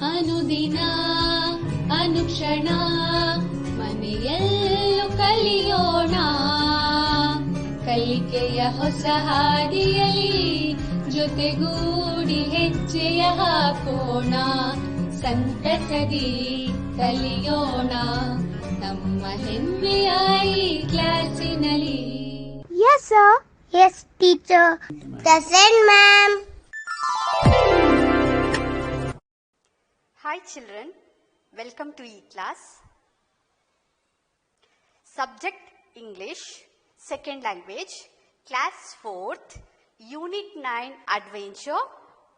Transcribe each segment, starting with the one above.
ಅನುದಿನ ಅನುಕ್ಷಣ ಮನೆಯಲ್ಲೂ ಕಲಿಯೋಣ. ಕಲಿಕೆಯ ಹೊಸ ಹಾದಿಯಲ್ಲಿ ಜೊತೆಗೂಡಿ ಹೆಜ್ಜೆಯ ಹಾಕೋಣ. ಸಂತಸದಿ ಕಲಿಯೋಣ ನಮ್ಮ ಹೆಮ್ಮೆಯ ಈ ಕ್ಲಾಸಿನಲ್ಲಿ. Yes, sir. Yes, teacher. Present, ma'am. Hi children, welcome to E-Class. Subject English, second language, class 4th, unit 9 adventure,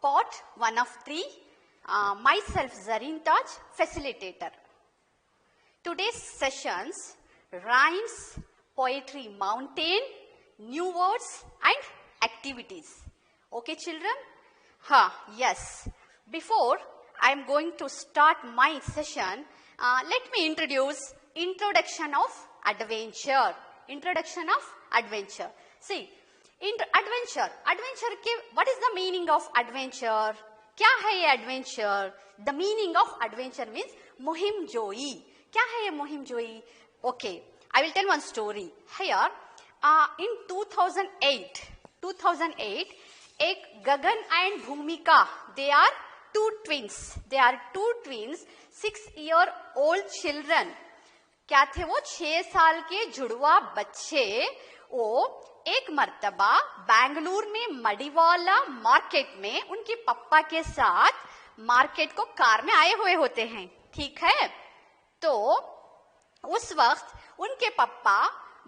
part 1 of 3, myself Zareen Taj, facilitator. Today's sessions, rhymes, poetry mountain, new words and activities. Okay children? Yes. Before I am going to start my session, let me introduce introduction of adventure. Introduction of adventure. See, adventure के what is the meaning of adventure? क्या है ये adventure? The meaning of adventure means मुहिम जोई. क्या है ये मुहिम जोई? Okay, I will tell one story. Here, in 2008, एक गगन and भूमिका, they are two twins. 6-year-old children. क्या थे वो? 6 साल के जुड़वा बच्चे. वो एक मर्तबा बेंगलुरु में मड़ीवाला मार्केट में उनके पापा के साथ मार्केट को कार में आए हुए होते हैं. ठीक है? तो उस वक्त उनके पापा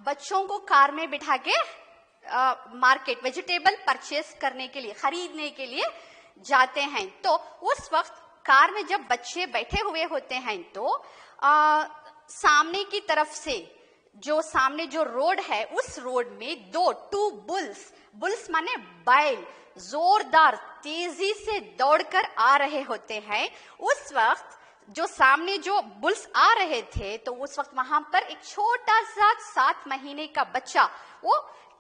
बच्चों को कार में बिठा के मार्केट वेजिटेबल परचेस करने के लिए, खरीदने के लिए जाते हैं. तो उस वक्त कार में जब बच्चे बैठे हुए होते हैं तो सामने की तरफ से सामने जो रोड है उस रोड में टू बुल्स माने बैल जोरदार तेजी से दौड़कर आ रहे होते हैं. उस वक्त जो सामने जो बुल्स आ रहे थे तो उस वक्त वहां पर एक छोटा सा 7 महीने का बच्चा वो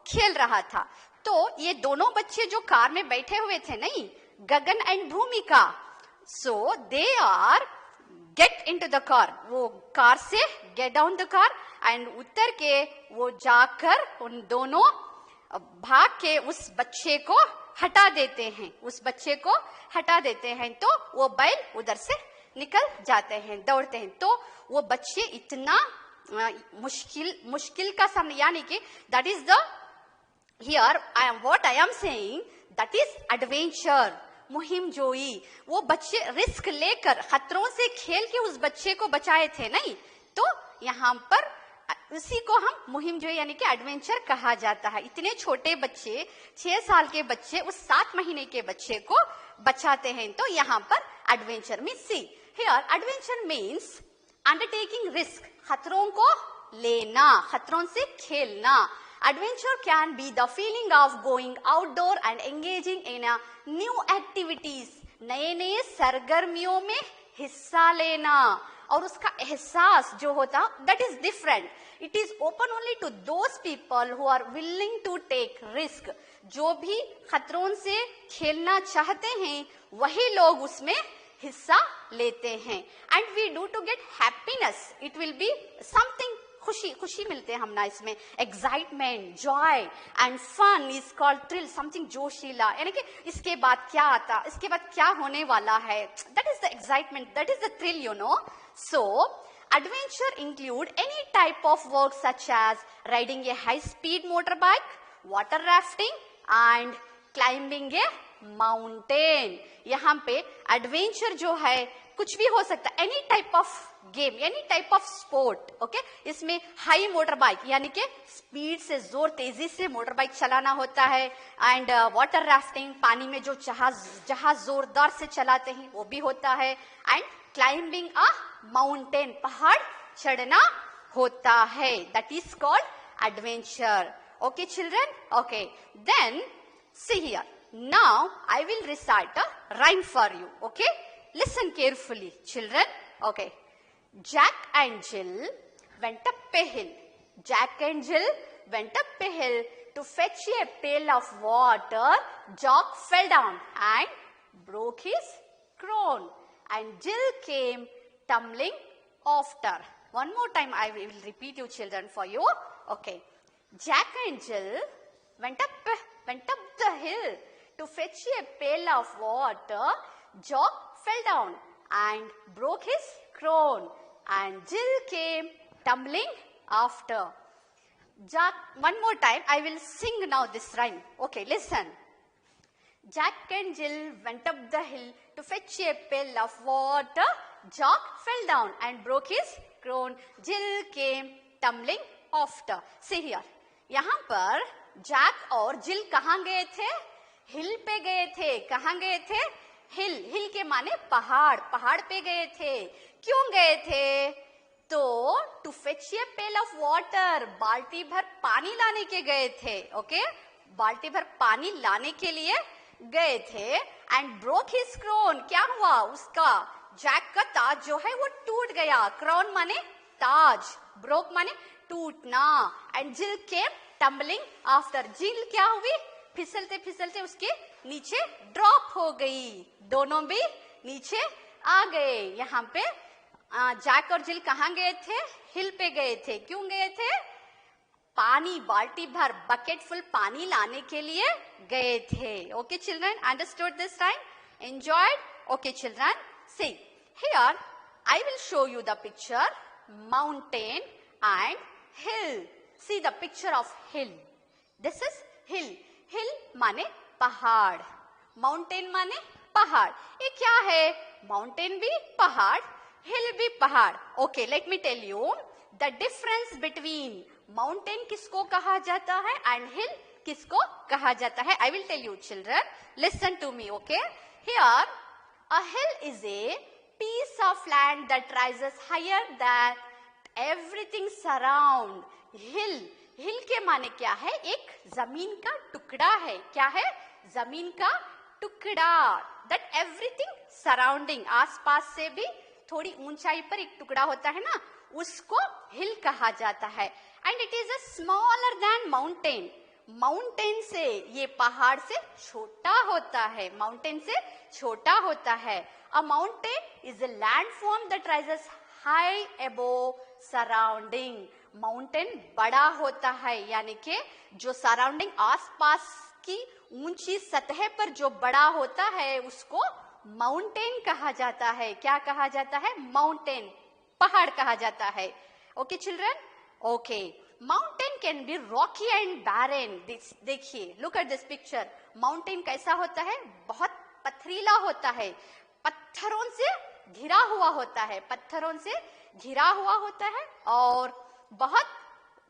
खेल रहा था. तो ये दोनों बच्चे जो कार में बैठे हुए थे, नहीं, Gagan and Bhumika, so they are get into the car. वो कार से get down the car and उतर के वो जाकर उन दोनों भाग के उस बच्चे को हटा देते हैं. तो वो बैल उधर से निकल जाते हैं, दौड़ते हैं. तो वो बच्चे इतना मुश्किल का सामना, यानी कि that is the here what I am saying, that is adventure, मुहिम जोई. वो बच्चे रिस्क लेकर खतरों से खेल के उस बच्चे को बचाए थे, नहीं. तो यहाँ पर उसी को हम मुहिम जोई यानी कि एडवेंचर कहा जाता है. इतने छोटे बच्चे, 6 साल के बच्चे उस 7 महीने के बच्चे को बचाते हैं. तो यहाँ पर adventure means, see here adventure means undertaking risk, खतरों को लेना, खतरों से खेलना. Adventure can be the feeling of going outdoor and engaging in a new activities. नए सरगर्मियों में हिस्सा लेना और उसका एहसास जो होता that is different. It is open only to those people who are willing to take risk. जो भी खतरों से खेलना चाहते हैं वही लोग उसमें हिस्सा लेते हैं. And we do to get happiness. It will be something खुशी मिलते हैं हम ना इसमें. Excitement, joy and fun is called thrill, something जोशीला, यानी कि इसके बाद क्या आता, इसके बाद क्या होने वाला है, that is the excitement, that is the thrill, you know. So adventure include any type of work such as riding a high speed motorbike, water rafting and climbing a mountain. यहाँ पे एडवेंचर जो है कुछ भी हो सकता है, any type of game, any type of sport. Okay, इसमें हाई मोटर बाइक यानी कि स्पीड से तेजी से मोटर बाइक चलाना होता है. एंड वाटर राफ्टिंग, पानी में जो जहाज जोरदार से चलाते हैं वो भी होता है. एंड क्लाइंबिंग अ माउंटेन, पहाड़ चढ़ना होता है. That is called adventure. Okay children? Okay, then see here, now I will recite a rhyme for you. Okay, listen carefully children. Okay, Jack and Jill went up a hill. Jack and Jill went up a hill to fetch a pail of water. Jock fell down and broke his crown. and Jill came tumbling after. One more time I will repeat you children for you. Okay. Jack and Jill went up the hill to fetch a pail of water. Jock fell down and broke his crown, and Jill came tumbling after. Jack, one more time I will sing now this rhyme. Okay, listen. Jack and Jill went up the hill to fetch a pail of water. Jock fell down and broke his crown. Jill came tumbling after. See here. यहाँ पर Jack और जिल कहाँ गए थे? हिल पे गए थे. कहाँ गए थे? हिल. हिल के माने पहाड़. पहाड़ पे गए थे. क्यों गए थे? तो to fetch a pail of water, बाल्टी भर पानी लाने के गए थे. ओके, बाल्टी भर पानी लाने के लिए गए थे. And broke his crown. क्या हुआ? उसका जैक का ताज जो है वो टूट गया. क्राउन माने ताज, ब्रोक माने टूटना. एंड जिल केम टम्बलिंग आफ्टर. जिल क्या हुई? फिसलते फिसलते उसके नीचे ड्रॉप हो गई. दोनों भी नीचे आ गए. यहाँ पे जैक और जिल कहाँ गए थे? हिल पे गए थे. क्यों गए थे? पानी, बाल्टी भर, बकेट फुल पानी लाने के लिए गए थे. Okay children, understood this time? Enjoyed? Okay children, see here I will show you the picture mountain and hill. See the picture of hill. This is hill. Hill माने पहाड़, mountain माने पहाड़. ये क्या है? Mountain भी पहाड़, hill भी पहाड़. Okay, let me tell you the difference between mountain किसको कहा जाता है and hill किसको कहा जाता है. I will tell you children. Listen to me, okay? Here, a hill is a piece of land that rises higher than everything surround. Hill, hill के माने क्या है? एक जमीन का टुकड़ा है. क्या है? जमीन का टुकड़ा. That everything surrounding, आसपास से भी थोड़ी ऊंचाई पर एक टुकड़ा होता है ना, उसको हिल कहा जाता है. And it is a smaller than mountain. Mountain से, ये पहाड़ से छोटा होता है. माउंटेन से छोटा होता है. A mountain is a landform that rises high above surrounding. Mountain बड़ा होता है, यानी कि जो सराउंडिंग आसपास की ऊंची सतह पर जो बड़ा होता है उसको माउंटेन कहा जाता है. क्या कहा जाता है? माउंटेन, पहाड़ कहा जाता है. Okay children? Okay. Mountain can be rocky and barren. देखिए, look at this picture. Mountain कैसा होता है? बहुत पथरीला होता है, पत्थरों से घिरा हुआ होता है, पत्थरों से घिरा हुआ होता है और बहुत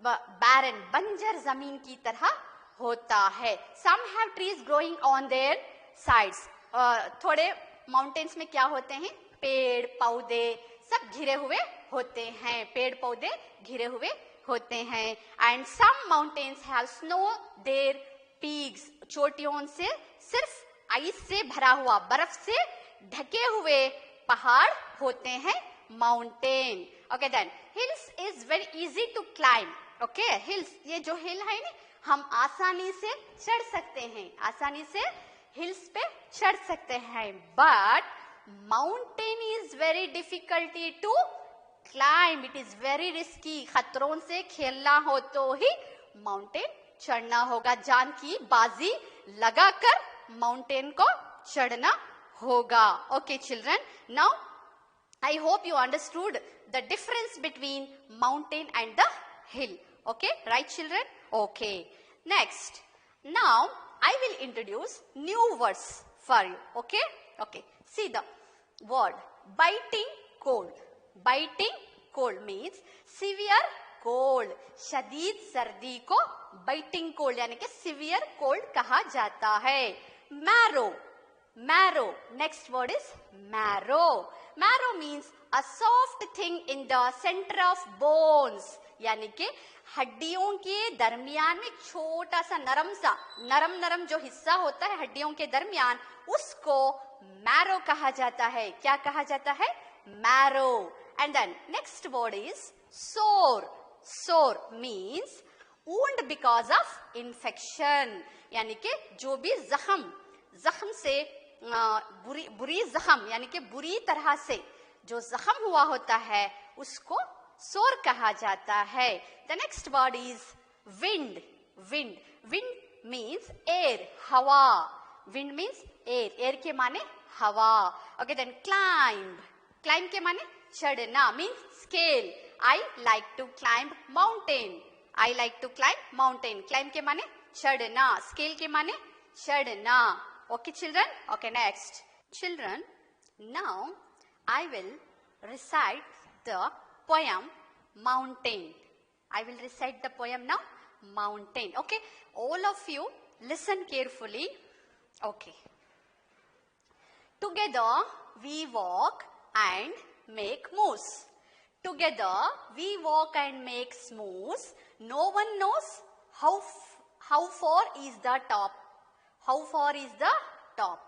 बैरन, बंजर जमीन की तरह होता है. Some have trees growing on their sides. थोड़े माउंटेन्स में क्या होते हैं? पेड़ पौधे सब घिरे हुए होते हैं. पेड़ पौधे घिरे हुए होते हैं. And some mountains have snow their peaks. चोटियों से सिर्फ आइस से भरा हुआ, बर्फ से ढके हुए पहाड़ होते हैं mountain. Okay then hills is very easy to climb. Okay, hills, ये जो हिल है ना, हम आसानी से चढ़ सकते हैं, आसानी से हिल्स पे चढ़ सकते हैं. But mountain is very difficulty to climb. It is very risky. खतरों से खेलना हो तो ही माउंटेन चढ़ना होगा. जान की बाजी लगाकर माउंटेन को चढ़ना होगा. Okay children, now I hope you understood the difference between mountain and the hill. Okay, right children? Okay. Next, now I will introduce new words for you. Okay? Okay. See the word biting cold. Biting cold means severe cold. शदीद सर्दी को biting cold यानी कि severe cold कहा जाता है. Marrow. Marrow. Next word is marrow. Marrow means a soft thing in the center of bones. यानी कि हड्डियों के दरमियान में छोटा सा नरम जो हिस्सा होता है हड्डियों के दरमियान, उसको मैरो कहा जाता है. क्या कहा जाता है? Marrow. And then next word is sore. Sore means wound because of infection. यानी कि जो भी जख्म से बुरी जख्म यानी कि बुरी तरह से जो जख्म हुआ होता है उसको सोर कहा जाता है. The next word is wind. Wind. Wind means air, हवा. Wind means air. एयर के माने हवा. Okay, then climb. क्लाइंब के माने चढ़ना, means scale. I like to climb mountain. I like to climb mountain. Climb के माने चढ़ना, स्केल के माने चढ़ना. Okay children? Okay, next. Children, now I will recite the poem Mountain. I will recite the poem now, Mountain. Okay, all of you listen carefully. Okay. Together we walk and make moves. Together we walk and make moves. No one knows how far is the top. How far is the top?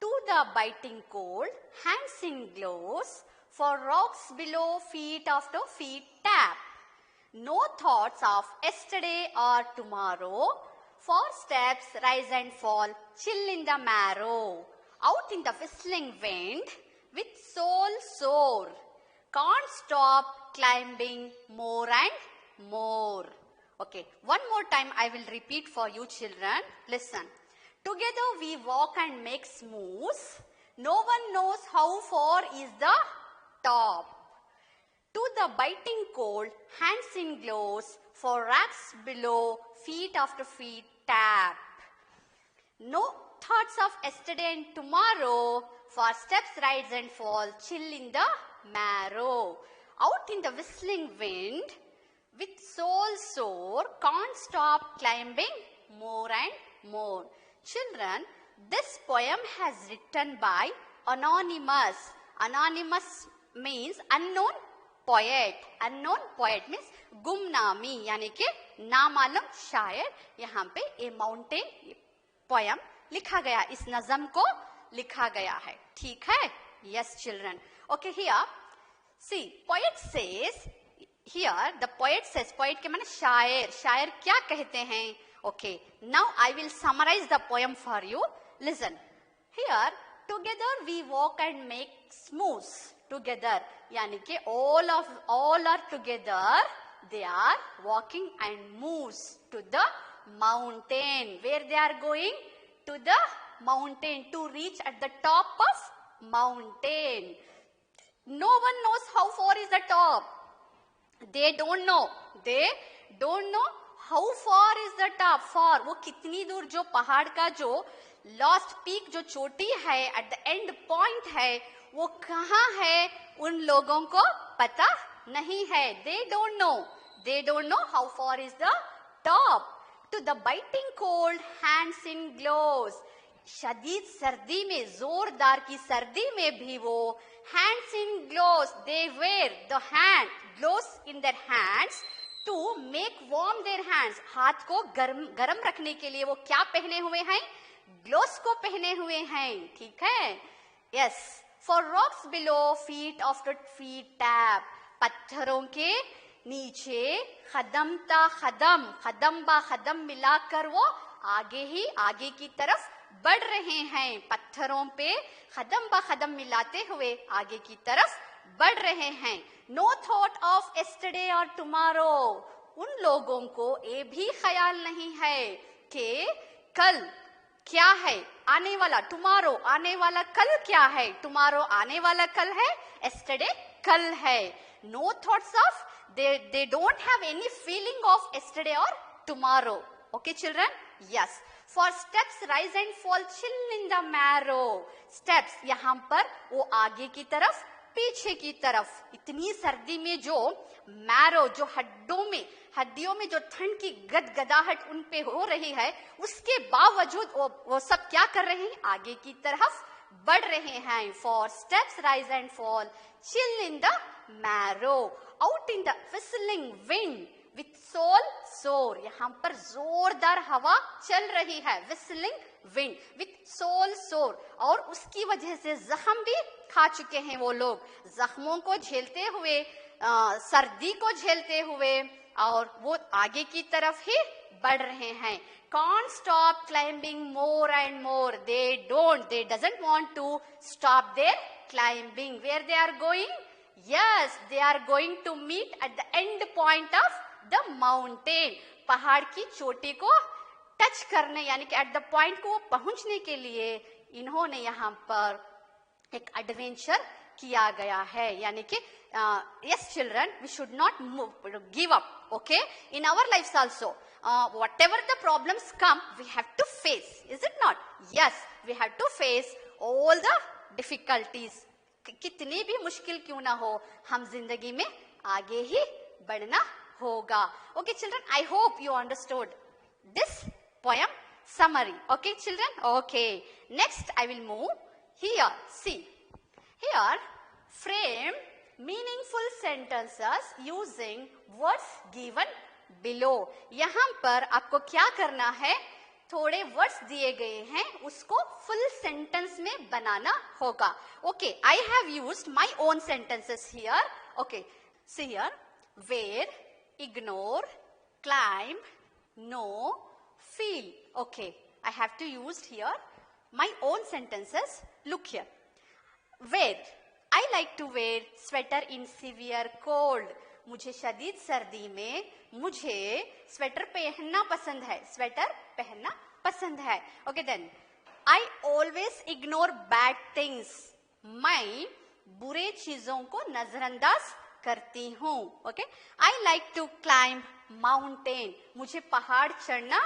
To the biting cold, hands in gloves, for rocks below, feet after feet tap. No thoughts of yesterday or tomorrow, for steps rise and fall, chill in the marrow. Out in the whistling wind, with soul sore, can't stop climbing more and more. Okay, one more time I will repeat for you children. Listen. Together we walk and make moves. No one knows how far is the top. To the biting cold, hands in gloves, for racks below, feet after feet tap. No thoughts of yesterday and tomorrow, for steps rise and fall, chill in the marrow. Out in the whistling wind, with soul sore, can't stop climbing more and more. Children, this poem has written by Anonymous. Anonymous means unknown poet. Unknown poet means गुमनामी यानी कि नामालूम शायर. यहाँ पे ये mountain poem लिखा गया, इस नज़म को लिखा गया है. ठीक है? Yes children. Okay, here see, poet says, here the poet says, poet के माने शायर. शायर क्या कहते हैं? Okay, now I will summarize the poem for you. Listen. Here, together we walk and make moves. Together, यानी कि all are together. They are walking and moves to the mountain. Where they are going? To the mountain, to reach at the top of mountain. No one knows how far is the top. They don't know. They don't know. How far is the top? Far, वो कितनी दूर, जो पहाड़ का जो last peak, जो चोटी है, एट द एंड पॉइंट है, वो कहाँ है, उन लोगों को पता नहीं है. They don't know. They don't know how far is the top. To the biting cold, hands in gloves. शदीद सर्दी में, जोरदार की सर्दी में भी वो hands in gloves. They wear the hand gloves in their hands. To make warm their hands. हाथ को गर्म रखने के लिए वो क्या पहने हुए हैं? ग्लोव्स को पहने हुए हैं. ठीक है? Yes. For rocks below, feet after feet tap. पत्थरों के नीचे कदम ता कदम, कदम बा कदम मिलाकर वो आगे की तरफ बढ़ रहे हैं. पत्थरों पे कदम बा कदम मिलाते हुए आगे की तरफ बढ़ रहे हैं. No thought of yesterday or tomorrow. उन लोगों को ये भी ख्याल नहीं है कि कल क्या है, आने वाला. tomorrow आने वाला कल क्या है? tomorrow आने वाला कल है, yesterday कल है. No thoughts of, they don't have any feeling of yesterday or tomorrow. Okay children? Yes. For steps rise and fall, chill in the marrow. Steps यहाँ पर वो आगे की तरफ, पीछे की तरफ. इतनी सर्दी में जो मैरो, जो हड्डियों में जो ठंड की गदगदाहट उन पे हो रही है, उसके बावजूद वो सब क्या कर रहे हैं? आगे की तरफ बढ़ रहे हैं. For steps rise and fall, chill in the marrow. Out in the whistling wind, with soul sore. यहाँ पर जोरदार हवा चल रही है. whistling wind with soul sore. और उसकी वजह से जख्म भी खा चुके हैं वो लोग. जख्मों को झेलते हुए, सर्दी को झेलते हुए, और वो आगे की तरफ ही बढ़ रहे हैं. Can't stop climbing more and more. They doesn't want to stop their climbing. Where they are going? Yes, they are going to meet at the end point of the mountain. पहाड़ की चोटी को टच करने यानी कि at the point को पहुंचने के लिए इन्होंने यहाँ पर एक एडवेंचर किया गया है. यानी कि yes children, we should not give up, okay, in our lives also. Whatever the problems come, we have to face, is it not? Yes, we have to face all the difficulties. कितनी भी मुश्किल क्यों ना हो, हम जिंदगी में आगे ही बढ़ना होगा. Okay children, I hope you understood this poem summary. Okay children, okay, next I will move here. See, here frame meaningful sentences using words given below. यहाँ पर आपको क्या करना है, थोड़े वर्ड्स दिए गए हैं, उसको फुल सेंटेंस में बनाना होगा. Okay, I have used my own sentences here. Okay, see here, where, ignore, climb, know, feel. Okay, I have to use here my own sentences. Look here, where, I like to wear sweater in severe cold. मुझे शदीद सर्दी में मुझे sweater पहनना पसंद है, sweater पहनना पसंद है. Okay then, I always ignore bad things. मैं बुरे चीजों को नजरअंदाज करती हूँ. Okay, I like to climb mountain. मुझे पहाड़ चढ़ना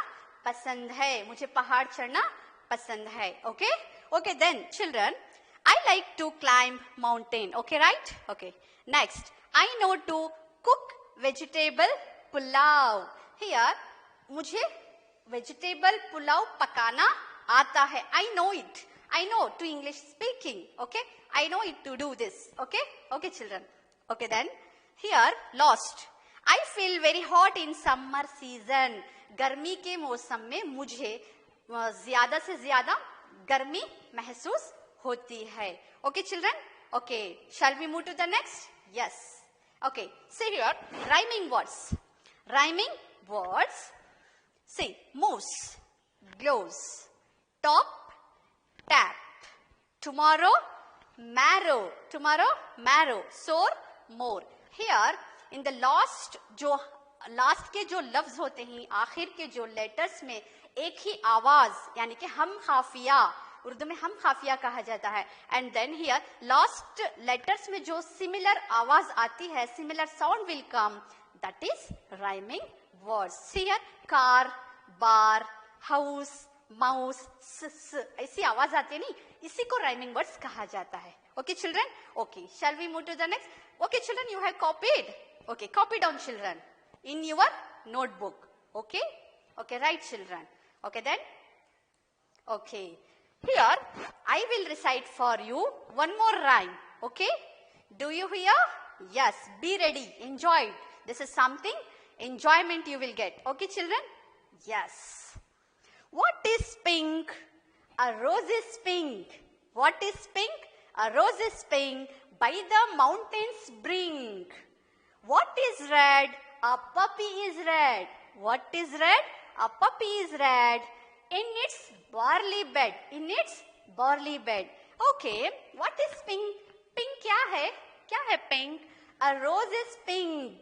पसंद है, मुझे पहाड़ चढ़ना पसंद है. Okay, okay then children, I like to climb mountain. Okay, right? Okay. Next, I know to cook vegetable pulao. Here, मुझे vegetable pulao पकाना आता है. I know it. I know to English speaking. Okay. I know it to do this. Okay. Okay, children. Okay then. Here, lost. I feel very hot in summer season. गर्मी के मौसम में मुझे ज्यादा से ज्यादा गर्मी महसूस होती है. Okay children, okay, shall we move to the next? Yes. Okay, see here, rhyming words. Rhyming words. See, moose, gloves, top, tap, tomorrow, marrow, soar, more. Here in the last के जो लफ्ज होते हैं, आखिर के जो लेटर्स में एक ही आवाज यानी कि हम खाफिया, उर्दू में हम खाफिया कहा जाता है. And then here last letters में जो सिमिलर आवाज आती है, similar sound will come, that is rhyming words. Here car, bar, house, mouse, ऐसी आवाज आती है नहीं, इसी को राइमिंग वर्ड्स कहा जाता है. Okay children, okay, shall we move to the next. Okay children, you have copied. Okay, copy down children in your notebook. Okay, okay, right children. Okay then, okay, here I will recite for you one more rhyme. Okay, do you hear? Yes, be ready, enjoy it. This is something enjoyment you will get. Okay children, yes. What is pink? A rose is pink. What is pink? A rose is pink by the mountain's brink. What is red? A puppy is red. What is red? A puppy is red in its barley bed. In its barley bed. Okay, what is pink? Pink क्या है? क्या है pink? A rose is pink.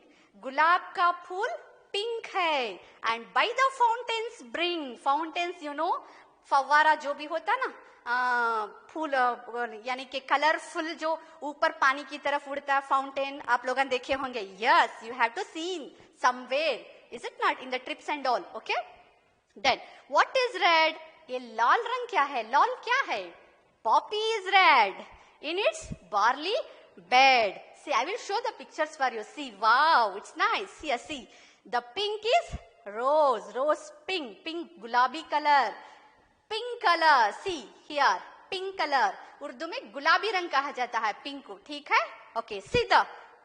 गुलाब का फूल pink है. And by the fountains brink. Fountains, you know, फव्वारा जो भी होता ना, फूल यानी कि कलरफुल जो ऊपर पानी की तरफ उड़ता है, फाउंटेन आप लोगों ने देखे होंगे. Yes, you have to seen somewhere, is it not, in the trips and all. Okay then, what is red? ये लाल रंग क्या है? लाल क्या है? Poppy is red in its barley bed. See, I will show the pictures for you. See, wow, it's nice. See, the pink is rose. Rose pink. Pink गुलाबी colour. Pink colour, see here, pink colour Urdu में गुलाबी रंग कहा जाता है pink को. ठीक है? Okay, see the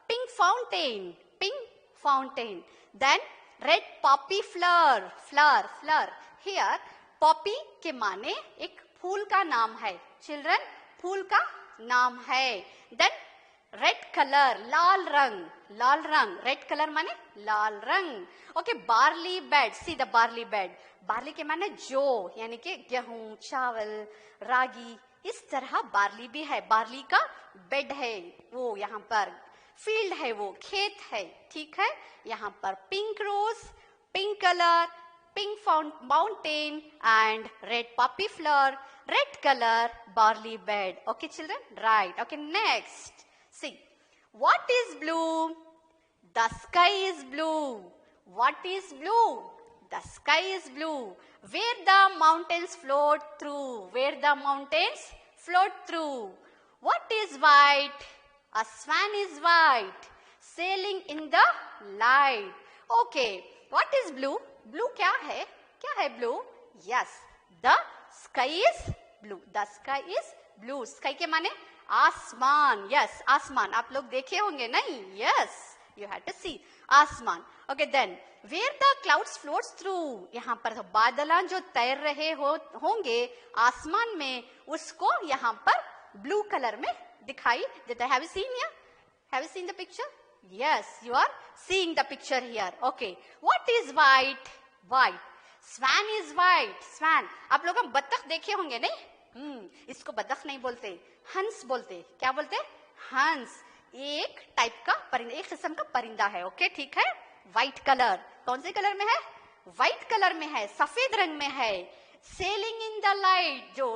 pink fountain. Pink fountain. Then red poppy flower. Flower here, poppy के माने एक फूल का नाम है चिल्ड्रन, फूल का नाम है. देन रेड कलर, लाल रंग, लाल रंग, रेड कलर माने लाल रंग. Okay, barley bed, see the barley bed. Barley के माने जौ, यानी कि गेहूं, चावल, रागी, इस तरह बार्ली भी है. बार्ली का बेड है वो, यहाँ पर फील्ड है, वो खेत है. ठीक है, यहाँ पर pink rose, pink colour, pink mountain and red poppy flower, red color, barley bed. Okay, children? Right. Okay, next. See, what is blue? The sky is blue. What is blue? The sky is blue. Where the mountains float through. Where the mountains float through. What is white? A swan is white, sailing in the light. Okay, what is blue? Blue क्या है? क्या है blue? Yes, the sky is blue. The sky is blue. Sky के माने आसमान. Yes, आसमान. आप लोग देखे होंगे नहीं? Yes, you had to see. आसमान. Okay, then where the clouds floats through. यहाँ पर बादलां जो तैर रहे होंगे आसमान में, उसको यहाँ पर blue color में दिखाई देता है. Have you seen here? Have you seen the picture? Yes, you are seeing the picture here. Okay. What is white? White. Swan is white. Swan. आप लोग हम बत्तख देखे होंगे नहीं? इसको बत्तख नहीं बोलते, हंस बोलते. क्या बोलते? हंस. एक टाइप का परिंदा, एक किस्म का परिंदा है. ओके, ठीक है. White colour. कौन से कलर में है? व्हाइट कलर में है, सफेद रंग में है. सेलिंग इन द लाइट, जो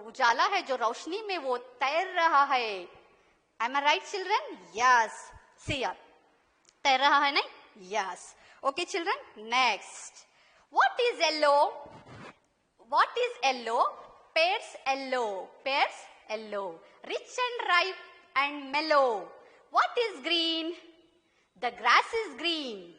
उजाला है, जो रोशनी में वो तैर रहा है. Am I right, children? Yes. See here. तैर रहा है नहीं? Yes. Okay, children. Next. What is yellow? What is yellow? Pears yellow. Pears yellow. Rich and ripe and mellow. What is green? The grass is green.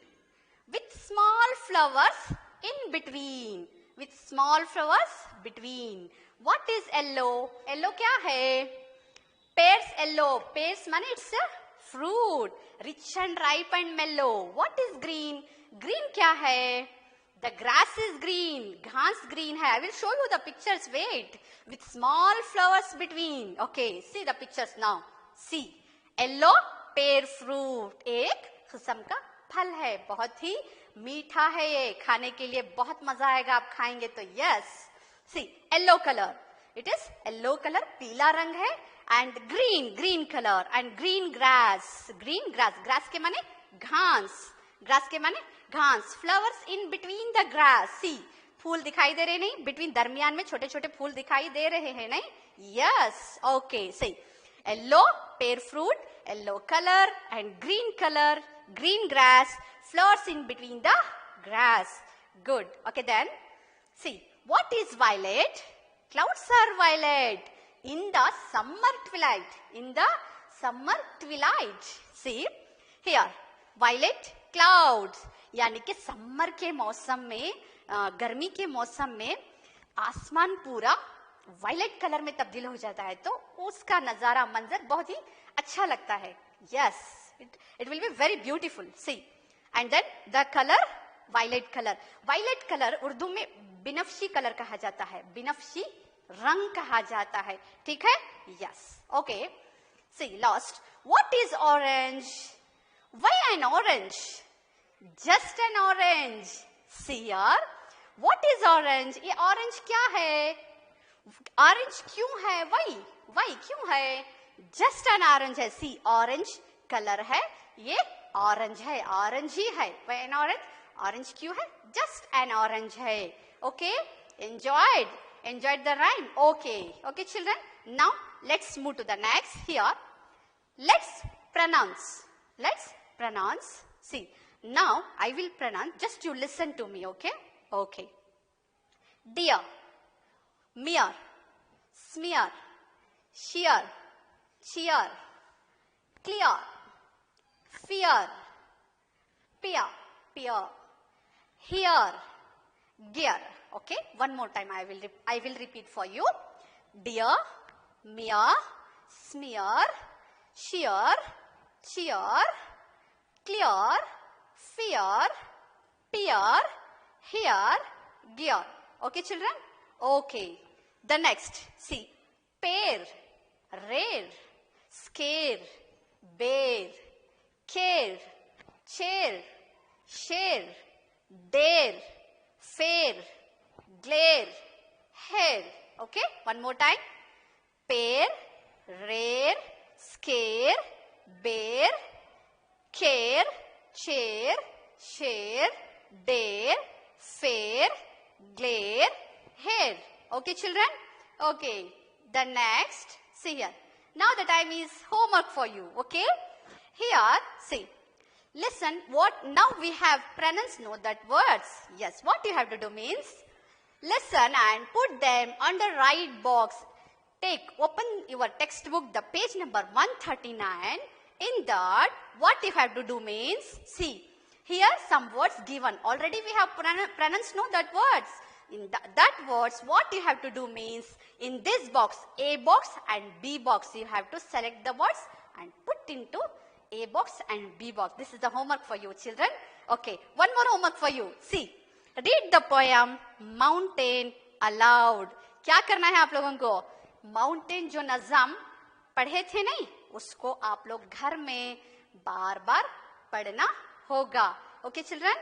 With small flowers in between. With small flowers between. What is yellow? Yellow क्या है? Pears yellow. Pears माने it's a fruit. Rich and ripe and mellow. What is green? Green क्या है? The grass is green. घास green है. I will show you the pictures. Wait. With small flowers between. Okay. See the pictures now. See. Yellow pear fruit. एक किस्म का फल है. बहुत ही मीठा है ये. खाने के लिए बहुत मजा आएगा आप खाएंगे तो. Yes. See. Yellow color. It is yellow color. पीला रंग है. And green color. And green grass. Green grass. Grass के माने घास. Grass के माने घास. Flowers in between the grass. See. फूल दिखाई दे रहे नहीं? Between दरमियान में छोटे छोटे फूल दिखाई दे रहे हैं नहीं? Yes. Okay. See. Yellow pear fruit. Yellow color and color. Green grass. Flowers in between the grass. Good. Okay then. See. What is violet? Clouds are violet. In the summer twilight. In the summer twilight. See. Here. Violet clouds. यानी कि summer के मौसम में, गर्मी के मौसम में आसमान पूरा वायलेट कलर में तब्दील हो जाता है, तो उसका नजारा, मंजर बहुत ही अच्छा लगता है. Yes, it will be very beautiful. See, and then the color, violet color. Violet color Urdu में बिनफ्शी कलर कहा जाता है, बिनफ्शी रंग कहा जाता है. ठीक है? Yes. Okay. See, last. What is orange? Why an orange? Just an orange. See here. What is orange? ये orange क्या है? Orange क्यों है? Why क्यों है? Just an orange है. See, orange color है. ये orange है. Orange ही है. Why an orange? Orange क्यों है? Just an orange है. Okay? Enjoyed the rhyme? Okay. Okay, children. Now, let's move to the next. Here. Let's pronounce. See. Now, I will pronounce. Just you listen to me, okay? Okay. Dear, mere, smear, sheer, cheer, clear, fear, peer, here, gear. Okay? One more time I will repeat for you. Dear, mere, smear, sheer, cheer, clear, fear, peer, here, gear. Okay, children? Okay. The next. See. Pair, rare, scare, bear, care, chair, share, dare, fair, glare, hair. Okay, one more time. Pair, rare, scare, bear, care, chair, share, dare, fair, glare, hair. Okay, children? Okay. The next, see here. Now the time is homework for you. Okay? Here, see. Listen, what now we have pronouns know that words. Yes, what you have to do means, listen and put them on the right box. Open your textbook, the page number 139. In that, what you have to do means, see, here some words given. Already we have pronouns know that words. In that words, what you have to do means, in this box, A box and B box, you have to select the words and put into A box and B box. This is the homework for you, children. Okay, one more homework for you. See, read the poem Mountain aloud. क्या करना है आप लोगों को? Mountain जो नज़म पढ़े थे नहीं, उसको आप लोग घर में बार बार पढ़ना होगा. Okay children,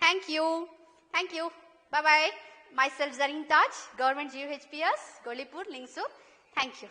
thank you, bye bye. Myself Zareen Taj, government GUHPS, Golipur, Lingsur. Thank you.